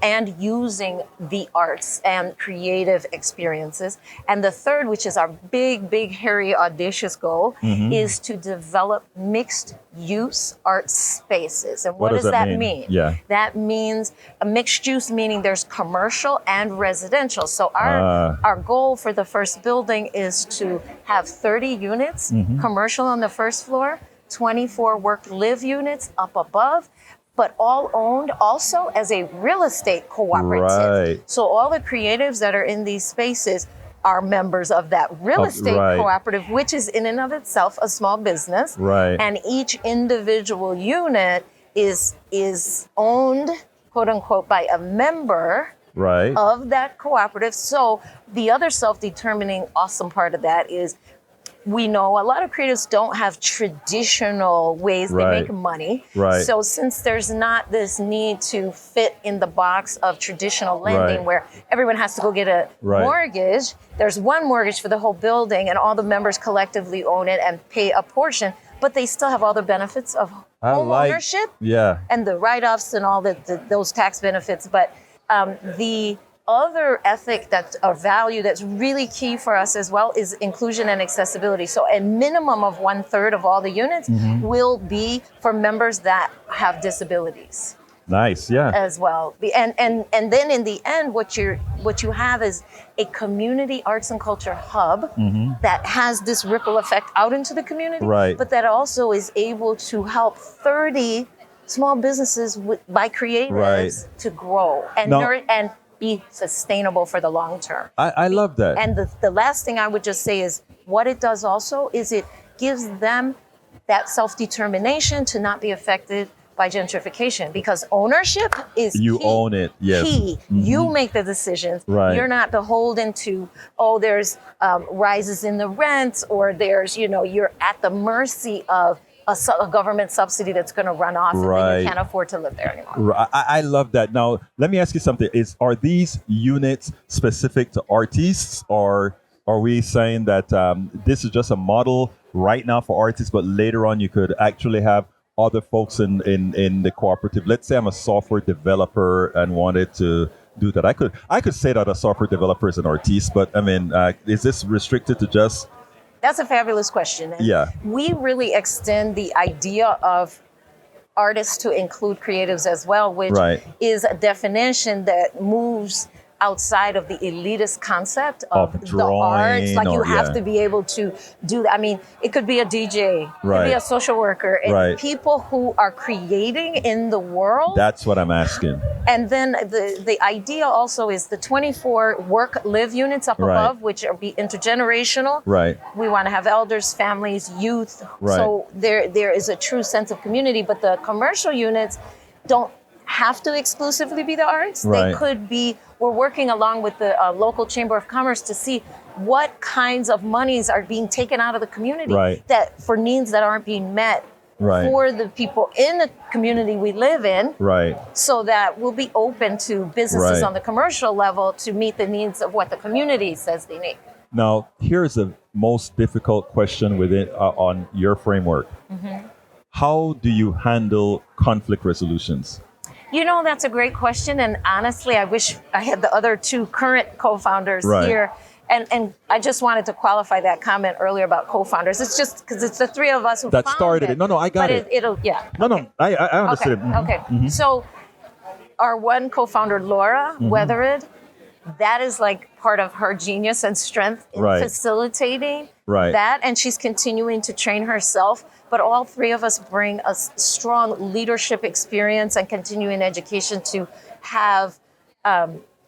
and using the arts and creative experiences. And the third, which is our big, big, hairy, audacious goal, is to develop mixed-use art spaces. And what does that mean? That means a mixed use, meaning there's commercial and residential. So our goal for the first building is to have 30 units, commercial on the first floor, 24 work-live units up above, but all owned also as a real estate cooperative. So all the creatives that are in these spaces are members of that real estate right. cooperative, which is in and of itself a small business. Right. And each individual unit is owned, quote unquote, by a member Right. of that cooperative. So the other self-determining awesome part of that is we know a lot of creatives don't have traditional ways Right. they make money. Right. So since there's not this need to fit in the box of traditional lending Right. where everyone has to go get a Right. mortgage, there's one mortgage for the whole building and all the members collectively own it and pay a portion, but they still have all the benefits of home ownership Yeah. and the write-offs and all those tax benefits. But the other ethic or value that's really key for us as well is inclusion and accessibility. So a minimum of 1/3 of all the units will be for members that have disabilities Nice. Yeah. as well. And then in the end, what you have is a community arts and culture hub that has this ripple effect out into the community, Right. but that also is able to help 30 small businesses by creatives Right. to grow and Now- and be sustainable for the long term. I love that. And the last thing I would just say is what it does also is it gives them that self-determination to not be affected by gentrification, because ownership is You key. own it, yes. Key. You make the decisions. Right. You're not beholden to, there's rises in the rents, or there's, you're at the mercy of a government subsidy that's going to run off and then Right. you can't afford to live there anymore. I love that. Now, let me ask you something. Are these units specific to artists, or are we saying that this is just a model right now for artists, but later on you could actually have other folks in the cooperative? Let's say I'm a software developer and wanted to do that. I could say that a software developer is an artist, but I mean, is this restricted to just... That's a fabulous question. And Yeah. we really extend the idea of artists to include creatives as well, which Right. is a definition that moves outside of the elitist concept of the arts. drawing Like you or- have yeah. to be able to do that. I mean, it could be a DJ, it could Right. be a social worker, and Right. people who are creating in the world. That's what I'm asking. And then the idea also is the 24 work-live units up Right. above, which are be intergenerational. Right. We want to have elders, families, youth. Right. So there is a true sense of community, but the commercial units don't have to exclusively be the arts. Right. They could be, we're working along with the local Chamber of Commerce to see what kinds of monies are being taken out of the community Right. that for needs that aren't being met Right. for the people in the community we live in, Right. so that we'll be open to businesses Right. on the commercial level to meet the needs of what the community says they need. Now, here's the most difficult question within on your framework. How do you handle conflict resolutions? That's a great question. And honestly, I wish I had the other two current co-founders Right. here. And I just wanted to qualify that comment earlier about co-founders. It's just because it's the three of us who That found started it. it. No, I got but it. It'll, yeah. No, I understood Okay. it. Mhm. Okay. So our one co-founder, Laura Weathered, that is like part of her genius and strength in Right. facilitating Right. that. And she's continuing to train herself. But all three of us bring a strong leadership experience and continuing education to have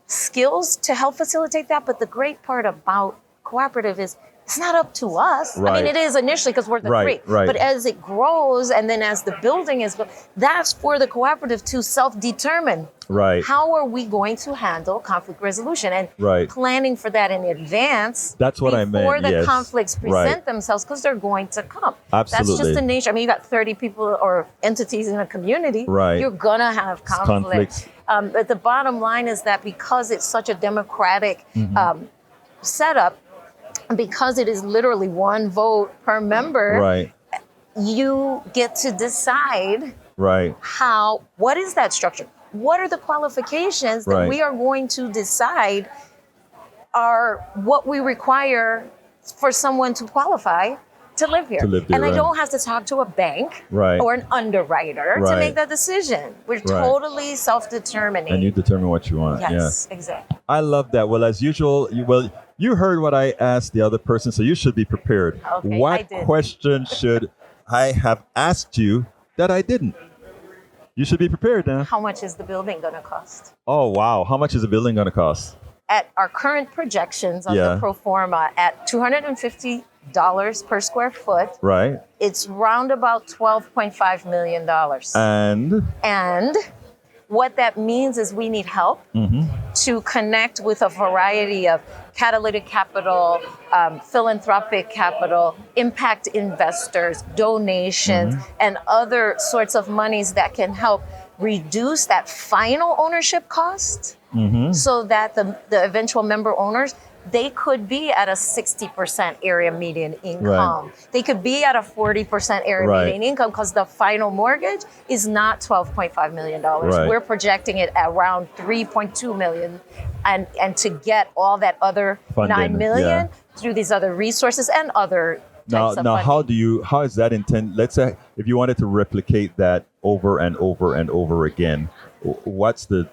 skills to help facilitate that. But the great part about cooperative is it's not up to us. I Right. mean, it is initially because we're the Right, three. right. But as it grows and then as the building is, that's for the cooperative to self-determine. Right. How are we going to handle conflict resolution and Right. planning for that in advance? That's what I meant, Before the yes. conflicts present Right. themselves, because they're going to come. That's Absolutely. just the nature. I mean, you got 30 people or entities in a community. Right. You're gonna have Conflicts. conflict. But the bottom line is that because it's such a democratic setup, because it is literally one vote per member, Right. you get to decide Right. what is that structure? What are the qualifications that Right. we are going to decide are what we require for someone to qualify to live here? To live there, and I right. don't have to talk to a bank Right. or an underwriter to Right. make that decision. We're Right. totally self-determining. And you determine what you want. Yes, exactly. Yeah. I love that. Well, as usual, you heard what I asked the other person, so you should be prepared. Okay, I What did. question should I have asked you that I didn't? You should be prepared now. How much is the building going to cost? Oh, wow. How much is a building going to cost? at our current projections of the pro forma at $250 per square foot. Right. It's round about $12.5 million. And what that means is we need help to connect with a variety of catalytic capital, philanthropic capital, impact investors, donations, and other sorts of monies that can help reduce that final ownership cost so that the eventual member owners, they could be at a 60% area median income. Right. They could be at a 40% area median income because the final mortgage is not $12.5 million. Right. We're projecting it at around $3.2 million. And to get all that other Funding, $9 million through these other resources and other types of funding. How is that intended? Let's say if you wanted to replicate that over and over and over again, what's the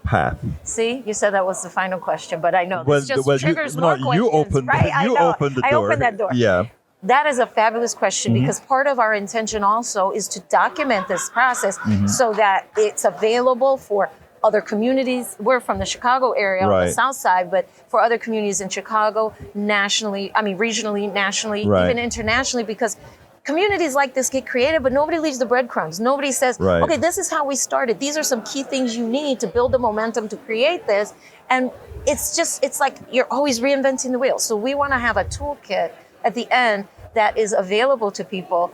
path? See, you said that was the final question, but I know this triggers more questions. You opened the door. I opened that door. Yeah. That is a fabulous question because part of our intention also is to document this process so that it's available for other communities. We're from the Chicago area on the south side, but for other communities in Chicago, nationally, regionally, nationally, even internationally, because communities like this get created, but nobody leaves the breadcrumbs. Nobody says, okay, this is how we started. These are some key things you need to build the momentum to create this. And it's like you're always reinventing the wheel. So we want to have a toolkit at the end that is available to people.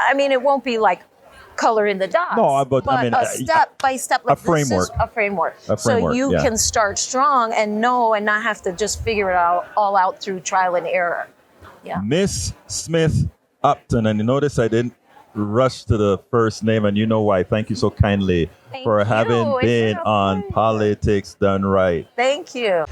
I mean, it won't be like color in the dots. No, but I mean, a step by step, like a framework. This is a framework. So you can start strong and know and not have to just figure it all out through trial and error. Yeah. Miss Smith Upton, and you notice I didn't rush to the first name, and you know why. Thank you so kindly for having been on Politics Done Right. Thank you.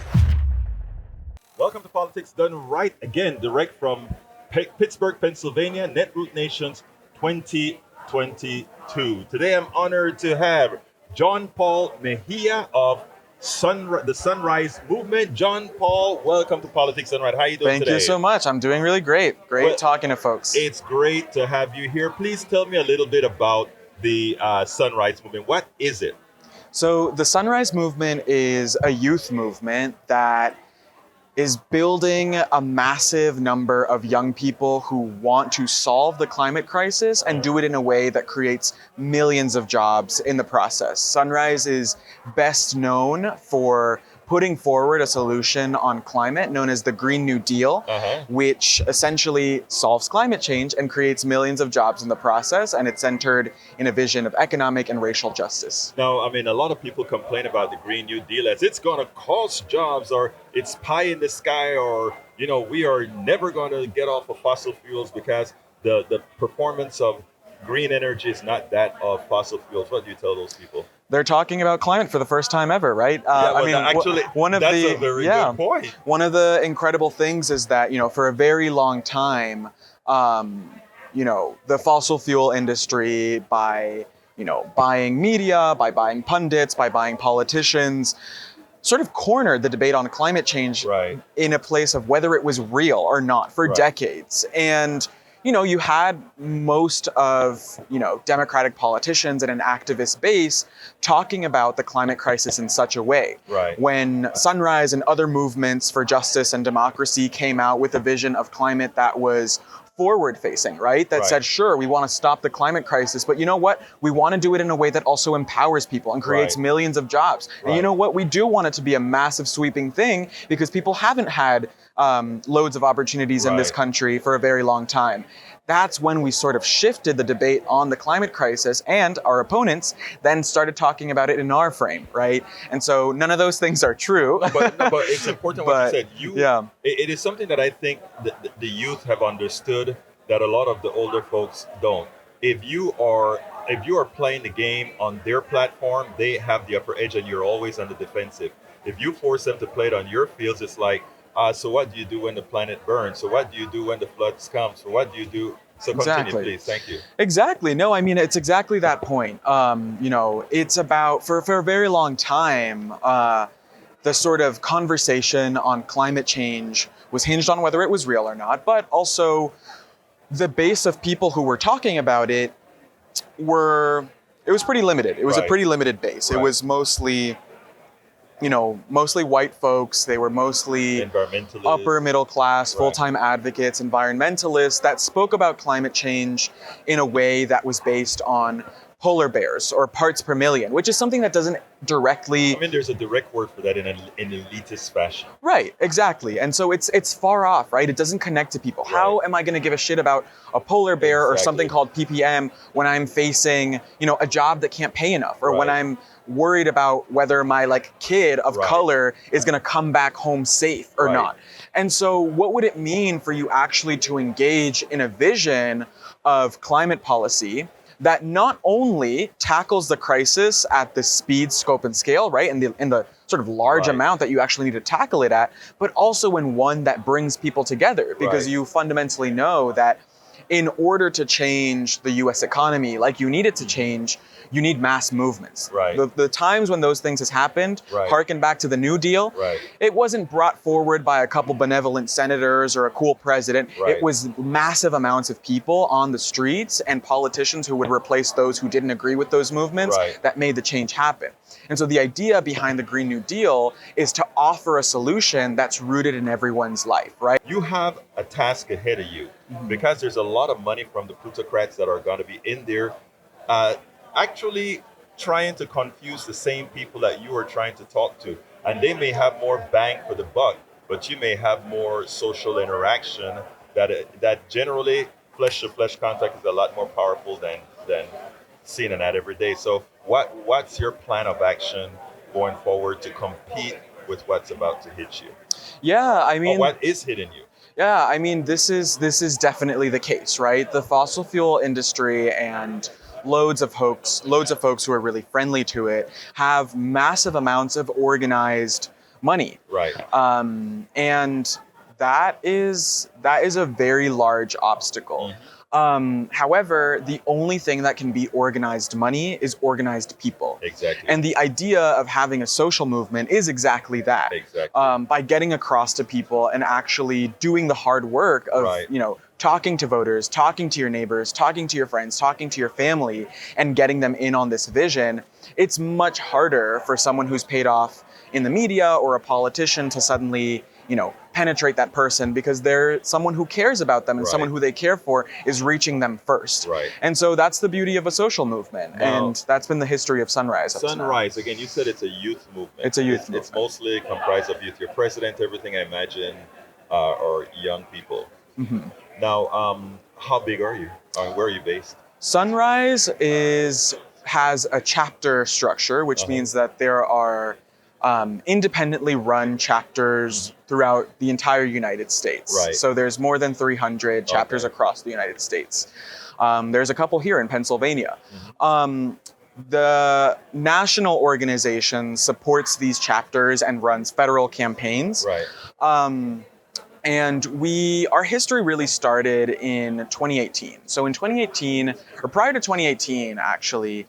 Welcome to Politics Done Right, again, direct from Pittsburgh, Pennsylvania, Netroots Nation's 2022. Today I'm honored to have John Paul Mejia of the Sunrise Movement. John Paul, welcome to Politics Done Right. How are you doing today? Thank you so much. I'm doing really great. Talking to folks. It's great to have you here. Please tell me a little bit about the Sunrise Movement. What is it? So the Sunrise Movement is a youth movement that is building a massive number of young people who want to solve the climate crisis and do it in a way that creates millions of jobs in the process. Sunrise is best known for putting forward a solution on climate known as the Green New Deal, which essentially solves climate change and creates millions of jobs in the process. And it's centered in a vision of economic and racial justice. Now, I mean, a lot of people complain about the Green New Deal as it's going to cost jobs, or it's pie in the sky, or, you know, we are never going to get off of fossil fuels because the performance of green energy is not that of fossil fuels. What do you tell those people? They're talking about climate for the first time ever, right? One of that's a very good point. One of the incredible things is that, you know, for a very long time, you know, the fossil fuel industry, by, you know, buying media, by buying pundits, by buying politicians, sort of cornered the debate on climate change in a place of whether it was real or not for decades. And you know, you had most of, you know, Democratic politicians and an activist base talking about the climate crisis in such a way. When Sunrise and other movements for justice and democracy came out with a vision of climate that was forward-facing, that said, sure, we want to stop the climate crisis, but you know what? We want to do it in a way that also empowers people and creates millions of jobs. And you know what? We do want it to be a massive sweeping thing because people haven't had loads of opportunities in this country for a very long time. That's when we sort of shifted the debate on the climate crisis, and our opponents then started talking about it in our frame, And so none of those things are true. But it's important what you said. It is something that I think the youth have understood that a lot of the older folks don't. If you are playing the game on their platform, they have the upper edge and you're always on the defensive. If you force them to play it on your fields, it's like, so what do you do when the planet burns? So what do you do when the floods come? So what do you do? So continue, please. Thank you. Exactly. No, I mean, it's exactly that point. You know, it's about, for a very long time, the sort of conversation on climate change was hinged on whether it was real or not, but also the base of people who were talking about it it was pretty limited. It was a pretty limited base. It was mostly mostly white folks. They were mostly Environmentalists. upper middle class, Right. full-time advocates, environmentalists that spoke about climate change in a way that was based on polar bears or parts per million, which is something that doesn't directly... I mean, there's a direct word for that in an elitist fashion. Right, exactly. And so it's far off, right? It doesn't connect to people. Right. How am I going to give a shit about a polar bear or Exactly. something called PPM when I'm facing, a job that can't pay enough, or when Right. I'm worried about whether my kid of Right. color is going to come back home safe or Right. not. And so what would it mean for you actually to engage in a vision of climate policy that not only tackles the crisis at the speed, scope, and scale, right, in the sort of large Right. amount that you actually need to tackle it at, but also in one that brings people together, because Right. you fundamentally know that in order to change the US economy like you need it to change, you need mass movements. Right. The times when those things has happened, Right. harken back to the New Deal, Right. it wasn't brought forward by a couple benevolent senators or a cool president. Right. It was massive amounts of people on the streets and politicians who would replace those who didn't agree with those movements Right. that made the change happen. And so the idea behind the Green New Deal is to offer a solution that's rooted in everyone's life, right? You have a task ahead of you because there's a lot of money from the plutocrats that are going to be in there actually trying to confuse the same people that you are trying to talk to. And they may have more bang for the buck, but you may have more social interaction that generally flesh-to-flesh contact is a lot more powerful than seeing an ad every day. So what's your plan of action going forward to compete with what's about to hit you? Yeah, I Or mean, what is hitting you? yeah, I mean, this is definitely the case, right? The fossil fuel industry and loads of folks who are really friendly to it have massive amounts of organized money. Right. And that is a very large obstacle. However, the only thing that can beat organized money is organized people. Exactly. And the idea of having a social movement is exactly that. Exactly. By getting across to people and actually doing the hard work of, Right. talking to voters, talking to your neighbors, talking to your friends, talking to your family, and getting them in on this vision, it's much harder for someone who's paid off in the media or a politician to suddenly, penetrate that person, because they're someone who cares about them and Right. someone who they care for is reaching them first. Right. And so that's the beauty of a social movement. Now- and that's been the history of Sunrise. up to now. Sunrise, again, you said it's a youth movement. It's a youth It's movement. mostly comprised of youth. Your president, everything I imagine, are young people. Mm-hmm. Now, how big are you? Where are you based? Sunrise has a chapter structure, which means that there are independently run chapters throughout the entire United States. Right. So there's more than 300 chapters Okay. across the United States. There's a couple here in Pennsylvania. Mm-hmm. The national organization supports these chapters and runs federal campaigns. Right. And our history really started in 2018. So in 2018, or prior to 2018, actually,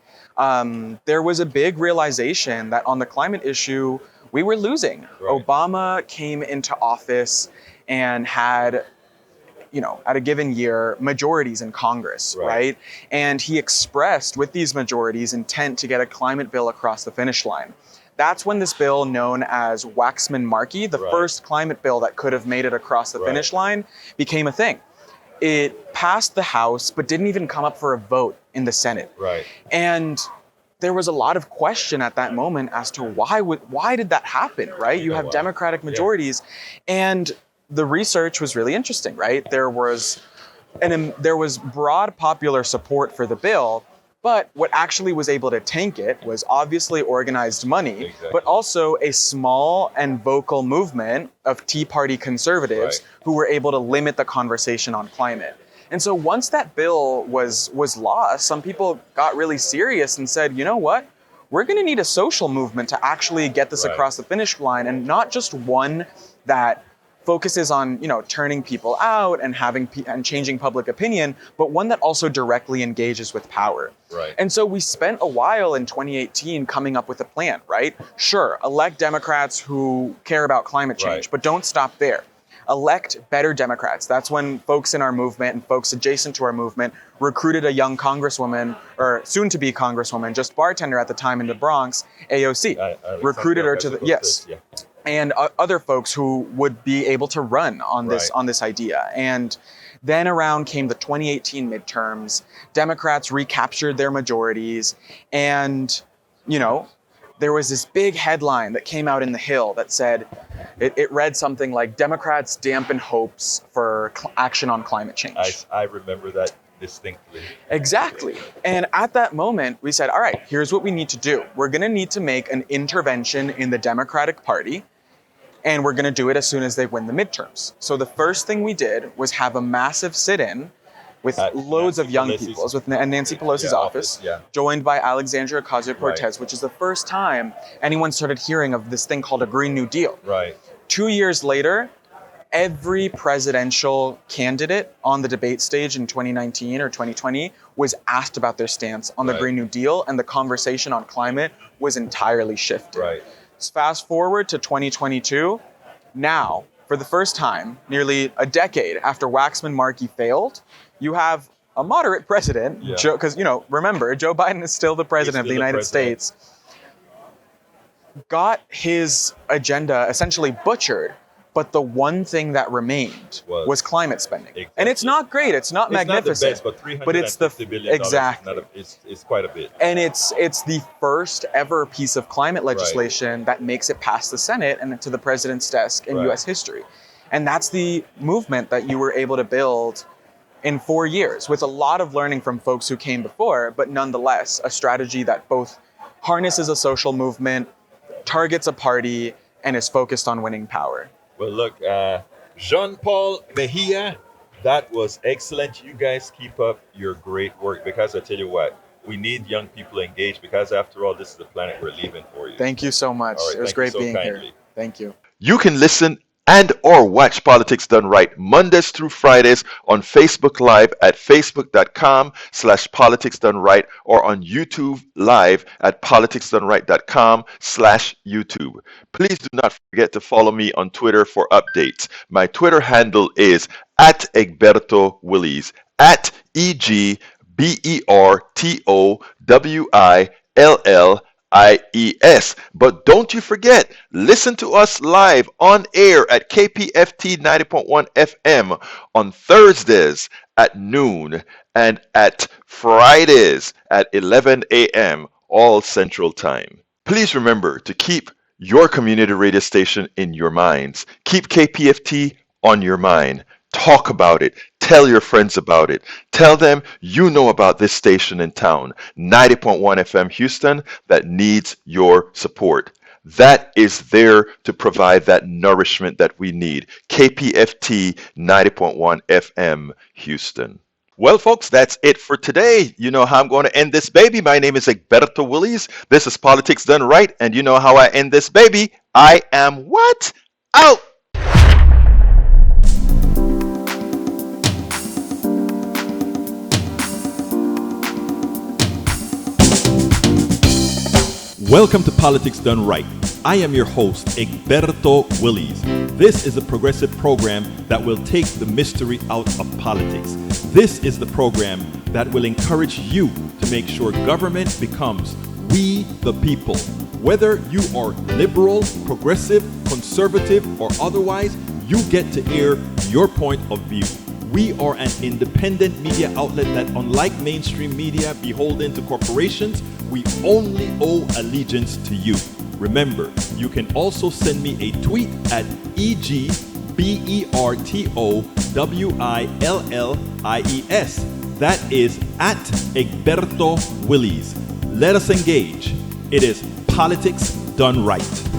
there was a big realization that on the climate issue, we were losing. Right. Obama came into office and had, at a given year, majorities in Congress, Right. right? And he expressed with these majorities intent to get a climate bill across the finish line. That's when this bill, known as Waxman-Markey, the Right. first climate bill that could have made it across the Right. finish line, became a thing. It passed the House, but didn't even come up for a vote in the Senate. Right. And there was a lot of question at that moment as to why did that happen, right? You have why. Democratic majorities, and the research was really interesting, right? There was broad popular support for the bill, but what actually was able to tank it was obviously organized money, Exactly. but also a small and vocal movement of Tea Party conservatives Right. who were able to limit the conversation on climate. And so once that bill was lost, some people got really serious and said, you know what? We're going to need a social movement to actually get this Right. across the finish line, and not just one that focuses on, turning people out and and changing public opinion, but one that also directly engages with power. Right. And so we spent a while in 2018 coming up with a plan, right? Sure, elect Democrats who care about climate change, Right. but don't stop there. elect better Democrats. That's when folks in our movement and folks adjacent to our movement recruited a young congresswoman, or soon-to-be congresswoman, just bartender at the time in the Bronx, AOC. Recruited her to the, yes. Yeah. And other folks who would be able to run on this idea. And then around came the 2018 midterms. Democrats recaptured their majorities, and, you know, there was this big headline that came out in the Hill that said, it read something like, Democrats dampen hopes for action on climate change. I remember that distinctly. Exactly. And at that moment, we said, all right, here's what we need to do. We're going to need to make an intervention in the Democratic Party, and we're going to do it as soon as they win the midterms. So the first thing we did was have a massive sit-in with loads of young people, with Nancy Pelosi's office, joined by Alexandria Ocasio-Cortez, which is the first time anyone started hearing of this thing called a Green New Deal. 2 years later, every presidential candidate on the debate stage in 2019 or 2020 was asked about their stance on the Green New Deal, and the conversation on climate was entirely shifted. Fast forward to 2022, now, for the first time, nearly a decade after Waxman-Markey failed, you have a moderate president, because, you know, remember, Joe Biden is still the president of the United States, got his agenda essentially butchered, but the one thing that remained was climate spending. And it's not great, it's not magnificent, not the best, but $350 billion is quite a bit. And it's the first ever piece of climate legislation that makes it past the Senate and to the president's desk in US history. And that's the movement that you were able to build in 4 years, with a lot of learning from folks who came before, but nonetheless, a strategy that both harnesses a social movement, targets a party, and is focused on winning power. Well, look, Jean-Paul Mejia, that was excellent. You guys keep up your great work, because I tell you what, we need young people engaged, because after all, this is the planet we're leaving for you. Thank you so much. It was great being here. Thank you. You can listen and or watch Politics Done Right Mondays through Fridays on Facebook Live at facebook.com/politicsdoneright, or on YouTube Live at politicsdoneright.com/YouTube. Please do not forget to follow me on Twitter for updates. My Twitter handle is @Egberto Willies, @EGBERTOWILLIES. But don't you forget, listen to us live on air at KPFT 90.1 FM on Thursdays at noon and at Fridays at 11 a.m. all Central Time. Please remember to keep your community radio station in your minds. Keep KPFT on your mind. Talk about it. Tell your friends about it. Tell them you know about this station in town, 90.1 FM Houston, that needs your support. That is there to provide that nourishment that we need. KPFT 90.1 FM Houston. Well, folks, that's it for today. You know how I'm going to end this baby. My name is Egberto Willies. This is Politics Done Right. And you know how I end this baby. I am what? Out! Welcome to Politics Done Right. I am your host, Egberto Willies. This is a progressive program that will take the mystery out of politics. This is the program that will encourage you to make sure government becomes we the people. Whether you are liberal, progressive, conservative, or otherwise, you get to air your point of view. We are an independent media outlet that, unlike mainstream media beholden to corporations, we only owe allegiance to you. Remember, you can also send me a tweet at EGBERTOWILLIES. That is at Egberto Willies. Let us engage. It is Politics Done Right.